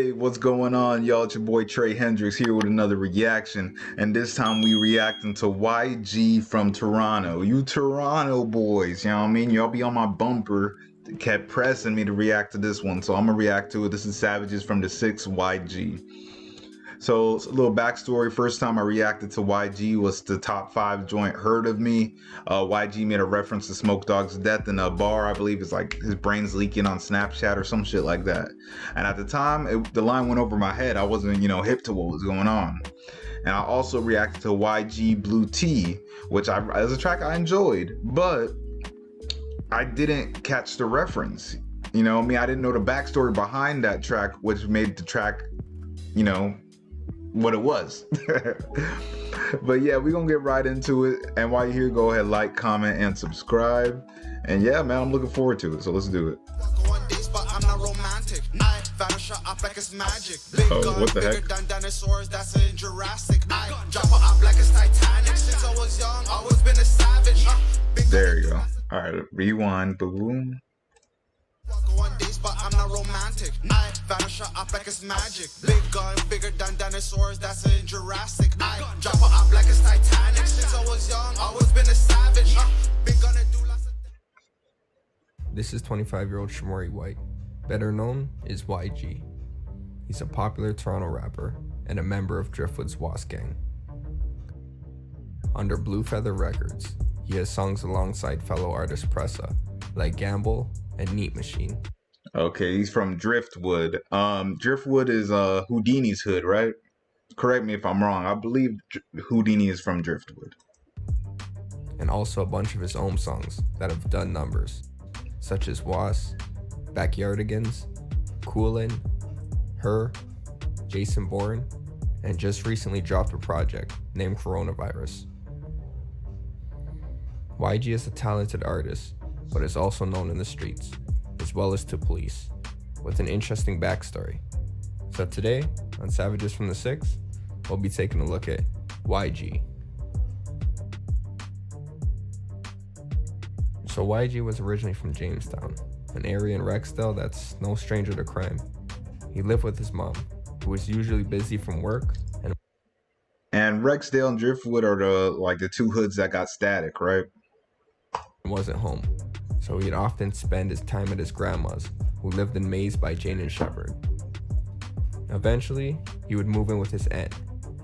Hey, what's going on, y'all? It's your boy Tre Hendrix here with another reaction, and this time we reacting to YG from Toronto. You Toronto boys, you know what I mean? Y'all be on my bumper, kept pressing me to react to this one, so I'm gonna react to it. This is Savages from the 6 YG. So, a little backstory. First time I reacted to YG was the top 5 joint Heard of Me. YG made a reference to Smoke Dogg's death in a bar. I believe it's like his brain's leaking on Snapchat or some shit like that. And at the time, the line went over my head. I wasn't, hip to what was going on. And I also reacted to YG Blue Tea, which as a track I enjoyed, but I didn't catch the reference. I didn't know the backstory behind that track, which made the track, what it was. But yeah, we're gonna get right into it, and while you're here, go ahead, like, comment, and subscribe. And yeah, man, I'm looking forward to it, so let's do it. Oh, what the heck? There you go. All right, rewind, boom. But I'm not romantic. I vanish up like it's magic. Big gun, bigger than dinosaurs. That's in Jurassic. I drop her up like it's Titanic. Since I was young, always been a savage. Big gun and do lots of. This is 25-year-old Shamori White, better known as YG. He's a popular Toronto rapper and a member of Driftwood's Wasp Gang. Under Blue Feather Records, he has songs alongside fellow artist Pressa, like Gamble and Neat Machine. Okay, he's from Driftwood. Driftwood is Houdini's hood, right? Correct me if I'm wrong. I believe Houdini is from Driftwood. And also a bunch of his own songs that have done numbers, such as Was, Backyardigans, Coolin', Her, Jason Bourne, and just recently dropped a project named Coronavirus. YG is a talented artist, but is also known in the streets, as well as to police, with an interesting backstory. So today, on Savages from the 6, we'll be taking a look at YG. So YG was originally from Jamestown, an area in Rexdale that's no stranger to crime. He lived with his mom, who was usually busy from work, and Rexdale and Driftwood are the two hoods that got static, right? Wasn't home. So he'd often spend his time at his grandma's, who lived in Maze by Jane and Shepherd. Eventually, he would move in with his aunt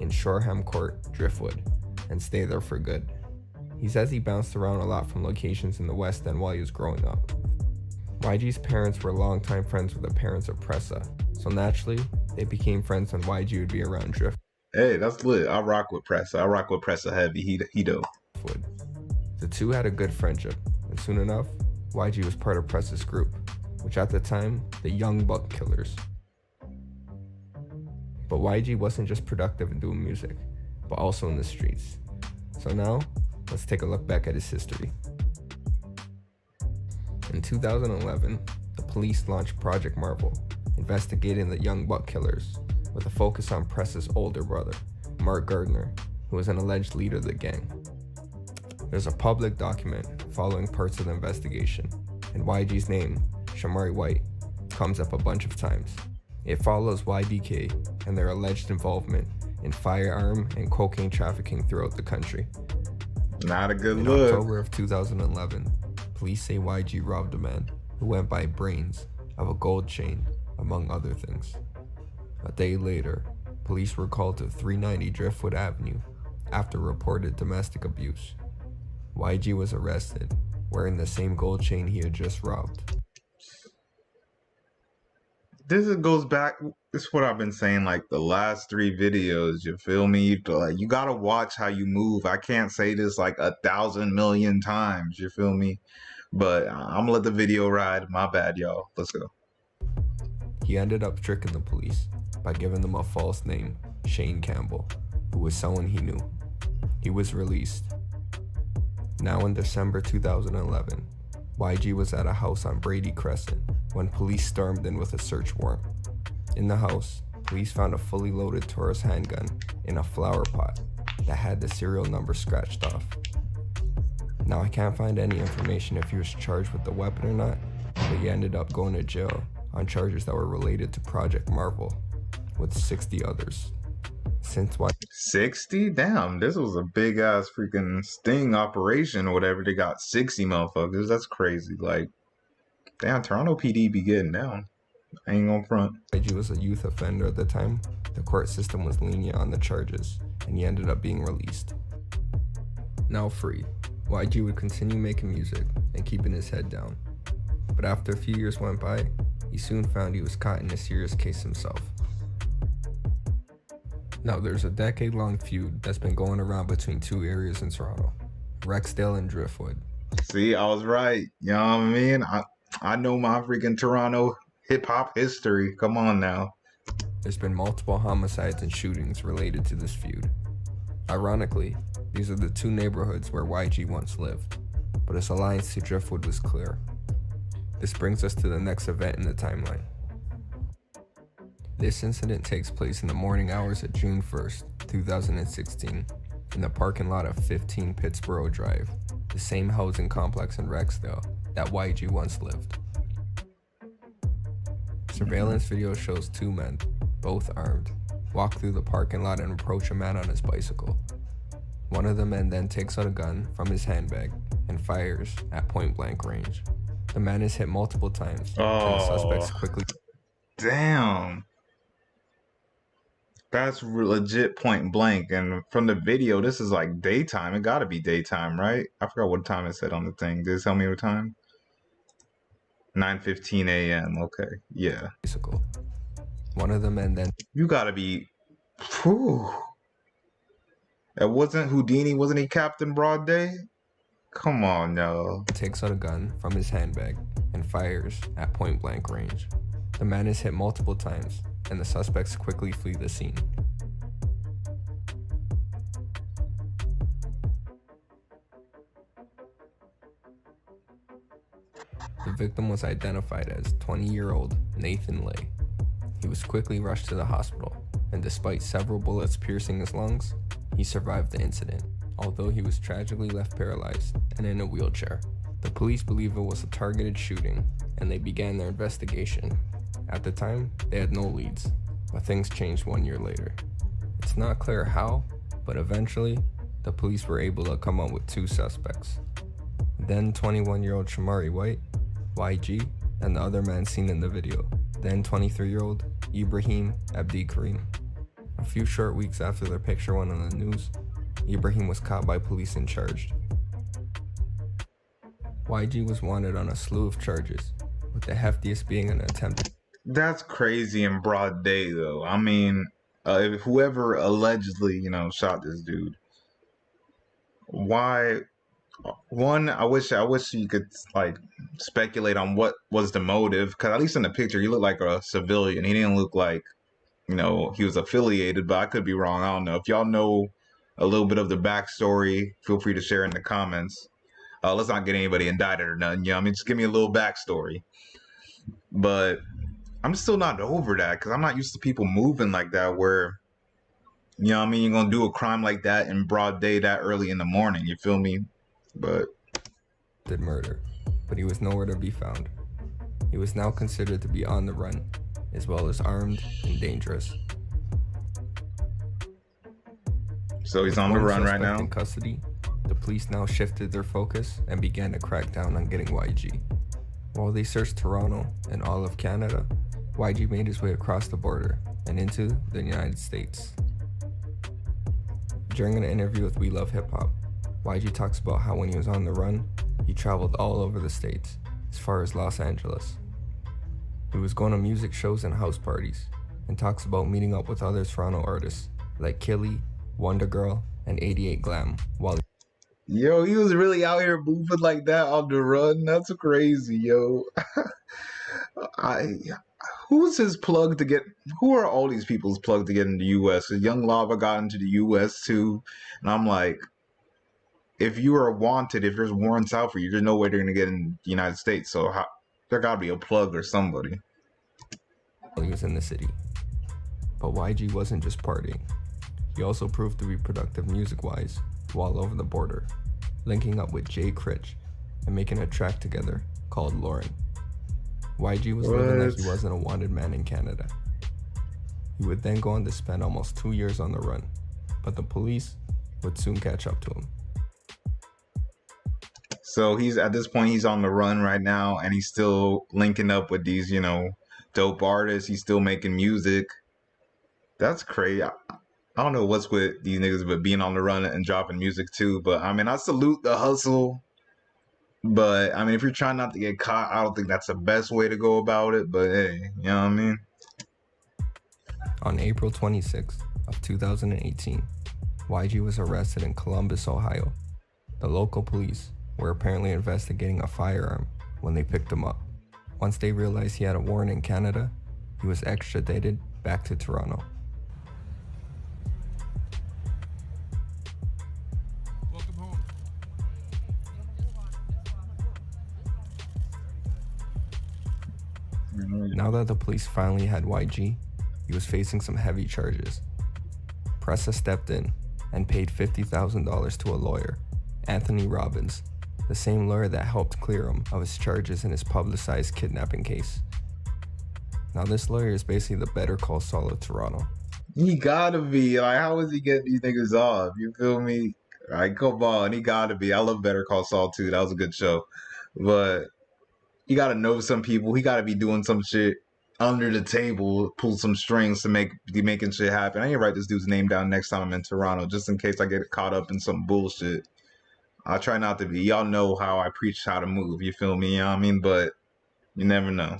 in Shoreham Court, Driftwood, and stay there for good. He says he bounced around a lot from locations in the West End while he was growing up. YG's parents were longtime friends with the parents of Pressa, so naturally, they became friends when YG would be around Driftwood. Hey, that's lit. I rock with Pressa. I rock with Pressa heavy. He dope. The two had a good friendship, and soon enough, YG was part of Pressa's group, which at the time, the Young Buck Killers. But YG wasn't just productive in doing music, but also in the streets. So now, let's take a look back at his history. In 2011, the police launched Project Marvel, investigating the Young Buck Killers, with a focus on Pressa's older brother, Mark Gardner, who was an alleged leader of the gang. There's a public document following parts of the investigation, and YG's name, Shamori White, comes up a bunch of times. It follows YBK and their alleged involvement in firearm and cocaine trafficking throughout the country. Not a good In look. October of 2011, police say YG robbed a man who went by Brains of a gold chain, among other things. A day later, police were called to 390 Driftwood Avenue after reported domestic abuse. YG was arrested, wearing the same gold chain he had just robbed. This goes back, this is what I've been saying like the last 3 videos, you feel me? Like, you gotta watch how you move. I can't say this like 1,000 million times, you feel me? But I'm gonna let the video ride. My bad, y'all. Let's go. He ended up tricking the police by giving them a false name, Shane Campbell, who was someone he knew. He was released. Now in December 2011, YG was at a house on Brady Crescent when police stormed in with a search warrant. In the house, police found a fully loaded Taurus handgun in a flower pot that had the serial number scratched off. Now I can't find any information if he was charged with the weapon or not, but he ended up going to jail on charges that were related to Project Marvel with 60 others. Since YG 60? Damn, this was a big ass freaking sting operation or whatever. They got 60 motherfuckers. That's crazy. Like, damn, Toronto PD be getting down. I ain't gonna front. was a youth offender at the time, the court system was lenient on the charges, and he ended up being released. Now free, YG would continue making music and keeping his head down. But after a few years went by, he soon found he was caught in a serious case himself. Now there's a decade-long feud that's been going around between two areas in Toronto, Rexdale and Driftwood. See, I was right. You know what I mean? I know my freaking Toronto hip-hop history. Come on now. There's been multiple homicides and shootings related to this feud. Ironically, these are the two neighborhoods where YG once lived, but his alliance to Driftwood was clear. This brings us to the next event in the timeline. This incident takes place in the morning hours of June 1st, 2016, in the parking lot of 15 Pittsboro Drive, the same housing complex in Rexdale that YG once lived. Surveillance video shows two men, both armed, walk through the parking lot and approach a man on his bicycle. One of the men then takes out a gun from his handbag and fires at point-blank range. The man is hit multiple times, and the suspects quickly... Damn. That's legit point blank. And from the video, this is like daytime. It gotta be daytime, right? I forgot what time it said on the thing. Did it tell me what time? 9:15 a.m. Okay, yeah. Bicycle. One of the men then... You gotta be... Whew. That wasn't Houdini. Wasn't he Captain Broad Day? Come on, no. Takes out a gun from his handbag and fires at point-blank range. The man is hit multiple times, and the suspects quickly flee the scene. The victim was identified as 20-year-old Nathan Lay. He was quickly rushed to the hospital, and despite several bullets piercing his lungs, he survived the incident, although he was tragically left paralyzed and in a wheelchair. The police believe it was a targeted shooting, and they began their investigation. At the time, they had no leads, but things changed 1 year later. It's not clear how, but eventually, the police were able to come up with two suspects. Then 21-year-old Shamari White, YG, and the other man seen in the video. Then 23-year-old Ibrahim Abdi Karim. A few short weeks after their picture went on the news, Ibrahim was caught by police and charged. YG was wanted on a slew of charges, with the heftiest being an attempt. That's crazy in broad day, though. I mean, if whoever allegedly, shot this dude, why? One, I wish you could speculate on what was the motive, because at least in the picture, he looked like a civilian. He didn't look like, he was affiliated, but I could be wrong. I don't know. If y'all know a little bit of the backstory, feel free to share in the comments. Let's not get anybody indicted or nothing. Just give me a little backstory. But I'm still not over that, because I'm not used to people moving like that where, you're going to do a crime like that in broad day that early in the morning. You feel me? But did murder, but he was nowhere to be found. He was now considered to be on the run, as well as armed and dangerous. So he's on the run right now. In custody, the police now shifted their focus and began to crack down on getting YG. While they searched Toronto and all of Canada, YG made his way across the border and into the United States. During an interview with We Love Hip Hop, YG talks about how when he was on the run, he traveled all over the states, as far as Los Angeles. He was going to music shows and house parties, and talks about meeting up with other Toronto artists like Killy, Wonder Girl, and 88 Glam. Yo, he was really out here moving like that on the run. That's crazy, yo. Who's his plug to get? Who are all these people's plug to get into the U.S.? Young Lava got into the U.S. too, and I'm like, if you are wanted, if there's warrants out for you, there's no way they're gonna get in the United States. So there gotta be a plug or somebody. He was in the city, but YG wasn't just partying. He also proved to be productive music-wise while over the border, linking up with Jay Critch and making a track together called Lauren. YG was living like he wasn't a wanted man in Canada. He would then go on to spend almost 2 years on the run, but the police would soon catch up to him. So he's at this point, he's on the run right now, and he's still linking up with these, dope artists. He's still making music. That's crazy. I don't know what's with these niggas, but being on the run and dropping music too. But I mean, I salute the hustle. But I mean, if you're trying not to get caught, I don't think that's the best way to go about it. But hey, you know what I mean? On April 26th of 2018, YG was arrested in Columbus, Ohio. The local police were apparently investigating a firearm when they picked him up. Once they realized he had a warrant in Canada, he was extradited back to Toronto. Welcome home. Now that the police finally had YG, he was facing some heavy charges. Pressa stepped in and paid $50,000 to a lawyer, Anthony Robbins, the same lawyer that helped clear him of his charges in his publicized kidnapping case. Now this lawyer is basically the Better Call Saul of Toronto. He gotta be. Like, how is he getting these niggas off? You feel me? Like, come on. He gotta be. I love Better Call Saul too. That was a good show. But you gotta know some people. He gotta be doing some shit under the table, pull some strings to be making shit happen. I need to write this dude's name down next time I'm in Toronto, just in case I get caught up in some bullshit. I try not to be. Y'all know how I preach how to move. You feel me? You know what I mean? But you never know.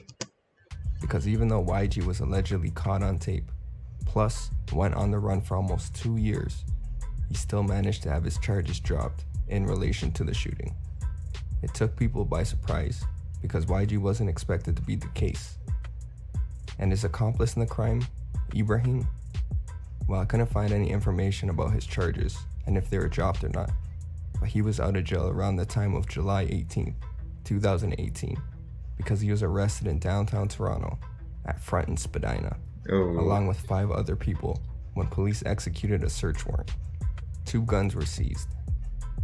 Because even though YG was allegedly caught on tape, plus went on the run for almost 2 years, he still managed to have his charges dropped in relation to the shooting. It took people by surprise because YG wasn't expected to beat the case. And his accomplice in the crime, Ibrahim, well, I couldn't find any information about his charges and if they were dropped or not, but he was out of jail around the time of July 18, 2018, because he was arrested in downtown Toronto at Front and Spadina, along with 5 other people when police executed a search warrant. 2 guns were seized,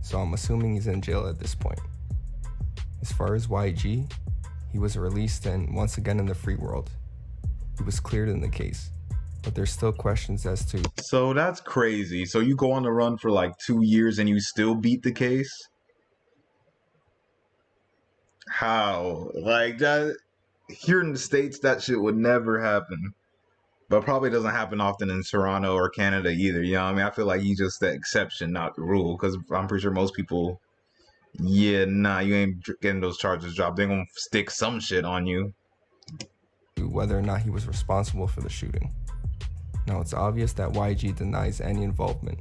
so I'm assuming he's in jail at this point. As far as YG, he was released and once again in the free world. He was cleared in the case, but there's still questions as to... So that's crazy. So you go on the run for like 2 years and you still beat the case? How? Like, that, here in the States, that shit would never happen. But probably doesn't happen often in Toronto or Canada either. You know what I mean? I feel like he's just the exception, not the rule. Because I'm pretty sure most people, you ain't getting those charges dropped. They're going to stick some shit on you. Whether or not he was responsible for the shooting. Now it's obvious that YG denies any involvement,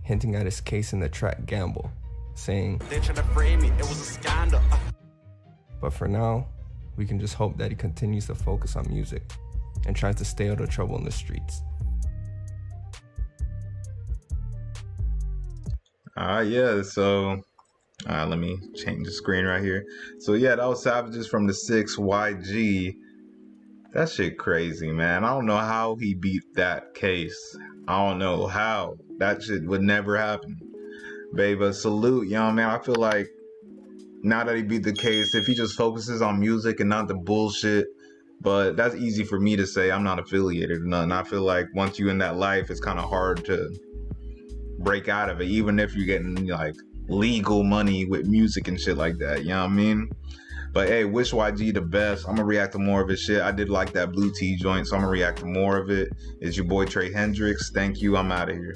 hinting at his case in the track Gamble, saying, They tried to frame me, it was a scandal. But for now, we can just hope that he continues to focus on music and tries to stay out of trouble in the streets. Yeah, so let me change the screen right here. So yeah, that was Savages from the 6 YG. That shit crazy, man. I don't know how he beat that case. I don't know how. That shit would never happen. Baby, salute, you know what I mean? I feel like now that he beat the case, if he just focuses on music and not the bullshit, but that's easy for me to say. I'm not affiliated or nothing. I feel like once you're in that life, it's kind of hard to break out of it, even if you're getting like legal money with music and shit like that. You know what I mean? But hey, wish YG the best. I'm gonna react to more of his shit. I did like that Blue Tea joint, so I'm gonna react to more of it. It's your boy Tre Hendrix. Thank you. I'm out of here.